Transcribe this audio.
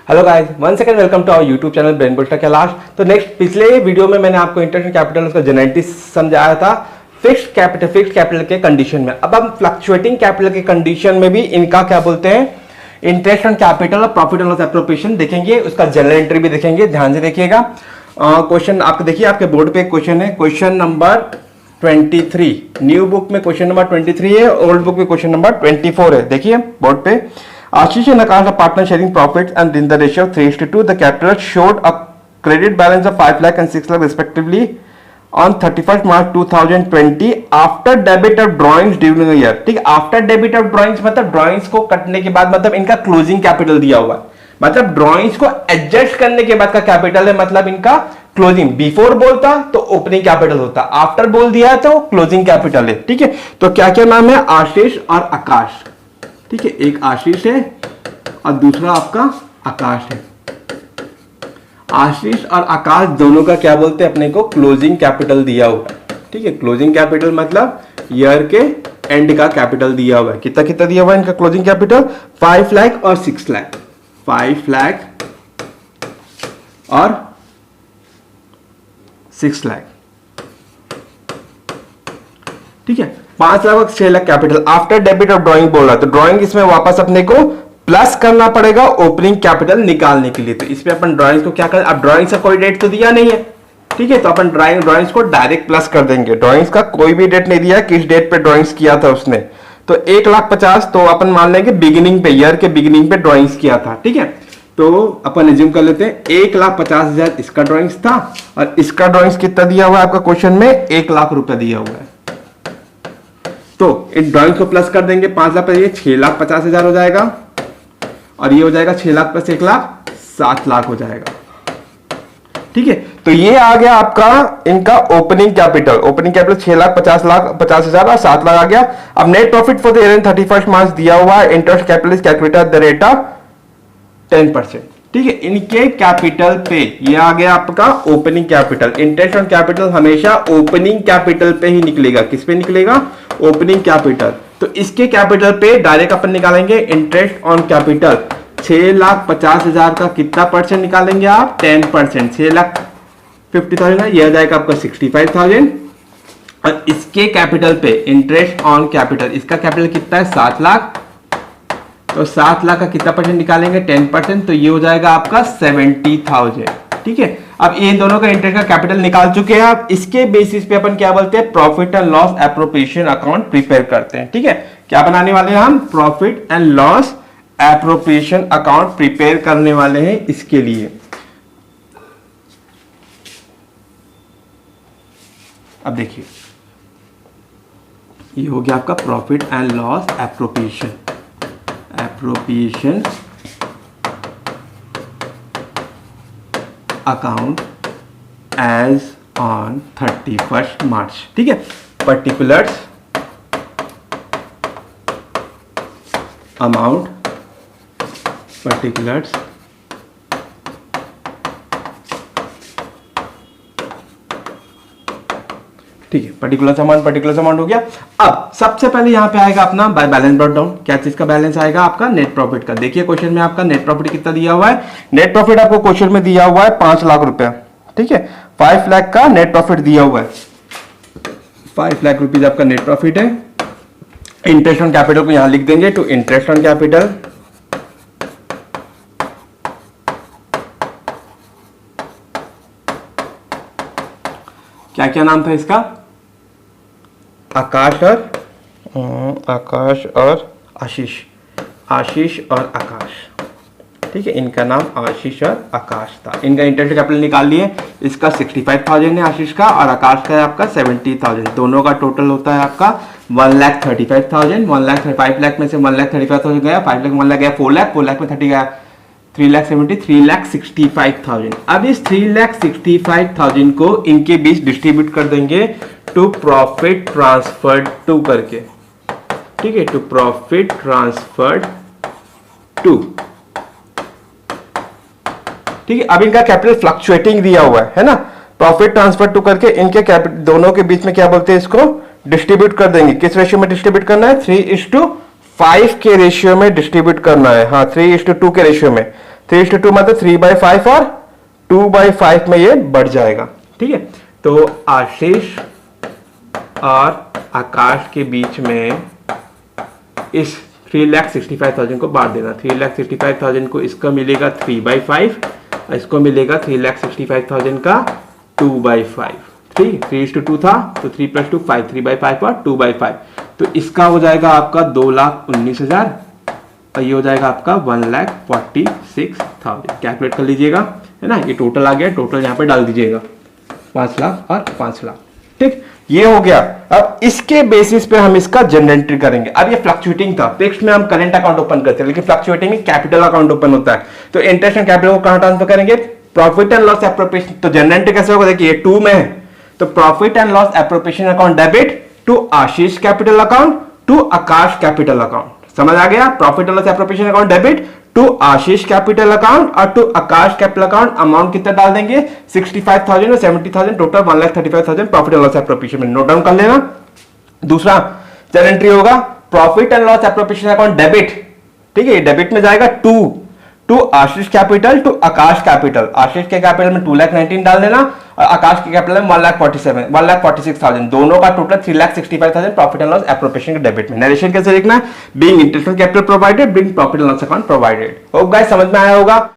Hello guys, one second welcome to our YouTube channel brain booster Kailash. तो next पिछले video में मैंने आपको इंटरनेशनल कैपिटल उसका जेनेटिक समझाया था फिक्स्ड कैपिटल के कंडीशन में। अब हम फ्लक्चुएटिंग कैपिटल के कंडीशन में भी इनका क्या बोलते हैं, इंटरेस्ट ऑन कैपिटल और प्रॉफिट एंड लॉस एप्रोप्रिएशन देखेंगे, उसका जनरल एंट्री भी देखेंगे। ध्यान से देखिएगा। क्वेश्चन आपको देखिए, आपके बोर्ड पे क्वेश्चन है, क्वेश्चन नंबर 23। न्यू बुक में क्वेश्चन नंबर 23 है, ओल्ड बुक में क्वेश्चन नंबर 24 है। देखिए बोर्ड पे, Ashish and Akash are partner sharing profits and in the ratio of 3:2. The capital showed a credit balance of 5 lakh and 6 lakh respectively on 31st March 2020 after debit of drawings during the year. ठीक, after debit of drawings मतलब drawings को कटने के बाद, मतलब इनका closing capital दिया हुआ है, मतलब ड्रॉइंग्स को एडजस्ट करने के बाद का कैपिटल है, मतलब इनका क्लोजिंग। बिफोर बोलता तो ओपनिंग कैपिटल होता, आफ्टर बोल दिया तो क्लोजिंग कैपिटल है। ठीक है, तो क्या क्या नाम है, आशीष और आकाश। ठीक है, एक आशीष है और दूसरा आपका आकाश है। आशीष और आकाश दोनों का क्या बोलते हैं, अपने को क्लोजिंग कैपिटल दिया हुआ है। ठीक है, क्लोजिंग कैपिटल मतलब ईयर के एंड का कैपिटल दिया हुआ है। कितना कितना दिया हुआ है इनका क्लोजिंग कैपिटल, 5 लाख और 6 लाख। 5 लाख और 6 लाख। ठीक है, 5 लाख और 6 लाख कैपिटल आफ्टर डेबिट और ड्राइंग बोल रहा है, तो ड्राइंग इसमें वापस अपने को प्लस करना पड़ेगा ओपनिंग कैपिटल निकालने के लिए। तो इसमें अपन ड्राइंग्स को क्या करें, अब ड्राइंग्स का कोई डेट तो दिया नहीं है। ठीक है, तो अपन ड्राइंग्स को डायरेक्ट प्लस कर देंगे। ड्राइंग्स का कोई भी डेट नहीं दिया, किस डेट पे ड्राइंग्स किया था उसने, तो 1,50,000 तो अपन मान लेंगे बिगिनिंग पे, ईयर के बिगिनिंग पे ड्राइंग्स किया था। ठीक है, तो अपन एज्यूम कर लेते हैं 1,50,000 इसका ड्राइंग्स था और इसका ड्राइंग्स कितना दिया हुआ है आपका क्वेश्चन में, 1 लाख रुपया दिया हुआ है। तो इन ड्राइंग को प्लस कर देंगे, 5 लाख पर ये 6,50,000 हो जाएगा और ये हो जाएगा 6 लाख प्लस 1 लाख 7 लाख हो जाएगा। ठीक है, तो ये आ गया आपका इनका ओपनिंग कैपिटल। ओपनिंग कैपिटल 6,50,000 और 7 लाख आ गया। अब net profit for the year 31st मार्च दिया हुआ है, interest capital is calculated at the rate of 10%। ठीक है, इनके कैपिटल पे ये आ गया आपका opening capital. Interest on capital हमेशा ओपनिंग कैपिटल पे ही निकलेगा। किस पे निकलेगा, ओपनिंग कैपिटल। तो इसके कैपिटल पे डायरेक्ट अपन निकालेंगे इंटरेस्ट ऑन कैपिटल। 6,50,000 का कितना परसेंट निकालेंगे आप, 10%। 6,50,000 है, यह आ जाएगा आपका 65,000 और इसके कैपिटल पे इंटरेस्ट ऑन कैपिटल, इसका कैपिटल कितना है 7 लाख, तो 7 लाख का कितना परसेंट निकालेंगे, 10%, तो ये हो जाएगा आपका 70,000। ठीक है, अब ये दोनों का इंटरेस्ट का कैपिटल निकाल चुके हैं। अब इसके बेसिस पे अपन क्या बोलते हैं, profit and loss appropriation account prepare करते हैं। ठीक है, क्या बनाने वाले हैं हम, profit and loss appropriation account prepare करने वाले हैं इसके लिए। अब देखिए, ये हो गया आपका profit and loss appropriation account as on 31st March. ठीक है, पर्टिकुलर्स अमाउंट, पर्टिकुलर्स ठीक है, पर्टिकुलर अमाउंट हो गया। अब सबसे पहले यहां पे आएगा अपना बाय बैलेंस ब्रॉट डाउन। क्या चीज का बैलेंस आएगा आपका, नेट प्रॉफिट का। देखिए क्वेश्चन में आपका नेट प्रॉफिट कितना दिया हुआ है, नेट प्रॉफिट आपको क्वेश्चन में दिया हुआ है 5 लाख रुपया। ठीक है, 5 लाख का नेट प्रॉफिट दिया हुआ है, 5 लाख रुपीज आपका नेट प्रॉफिट है। इंटरेस्ट ऑन कैपिटल को यहां लिख देंगे, टू इंटरेस्ट ऑन कैपिटल क्या क्या नाम था इसका, आकाश और आशीष और आकाश। ठीक है, इनका नाम आशीष और आकाश था। इनका इंटरेस्ट कैपिटल निकाल लिए, इसका 65,000 है आशीष का और आकाश का है आपका 70,000। दोनों का टोटल होता है आपका 1,35,000। 5 लाख में से 1,35,000 गया, 5 लाख 1 लाख गया, 4 लाख, 4 लाख में 30 गया, 3,65,000। अब इस 3,65,000 को इनके बीच डिस्ट्रीब्यूट कर देंगे टू प्रॉफिट ट्रांसफर्ड टू करके। ठीक है, टू प्रॉफिट ट्रांसफर्ड टू। ठीक है, अब इनका कैपिटल फ्लक्चुएटिंग दिया हुआ है ना, प्रॉफिट ट्रांसफर टू करके इनके कैपिटल दोनों के बीच में क्या बोलते हैं, इसको डिस्ट्रीब्यूट कर देंगे। किस रेशियो में डिस्ट्रीब्यूट करना है, 3:5 के रेशियो में डिस्ट्रीब्यूट करना है। हाँ, 3:2 के रेशियो में। 3:2 मतलब 3/5 और 2/5 में ये बढ़ जाएगा। ठीक है, तो आशीष और आकाश के बीच में इस 3,65,000 को बांट देना। 3,65,000 को इसका मिलेगा 3/5, इसको मिलेगा 3,65,000 का 2/5। ठीक, 3:2 था तो 3 + 2 5, 3/5 और 2/5, तो इसका हो जाएगा आपका 2,19,000 और ये हो जाएगा आपका 1,46,000। कैलकुलेट कर लीजिएगा, है ना, ये टोटल आ गया, टोटल यहाँ पे डाल दीजिएगा 5 लाख और 5 लाख। ठीक, ये हो गया। अब इसके बेसिस पे हम इसका जनरेटर करेंगे। अब ये फ्लक्चुएटिंग था, टेक्स्ट में हम करंट अकाउंट ओपन करते हैं, लेकिन फ्लक्चुएटिंग में कैपिटल अकाउंट ओपन होता है। तो इंटरेस्ट एंड कैपिटल को कहां ट्रांसफर करेंगे? Profit and loss appropriation. तो जनरेटर कैसे होगा? देखिए 2 में है, तो profit and loss appropriation account debit to Ashish capital account to Akash capital account. समझ आ गया? Profit and loss appropriation account debit to Ashish capital account और to Akash capital account. Amount कितना डाल देंगे? 65,000 और 70,000, total 1,35,000 profit and loss appropriation में नोट डाउन कर लेना। दूसरा चल एंट्री होगा profit and loss appropriation account debit. ठीक है, डेबिट में जाएगा to Ashish capital to Akash capital. Ashish के कैपिटल में 2,19,000 डाल देना और आकाश के कैपिटल में 1,46,000, दोनों का total 3,65,000 profit and loss appropriation के डेबिट में। नरेशन कैसे लिखना है? Being interest capital provided, being profit and loss account provided. Hope guys समझ में आया होगा।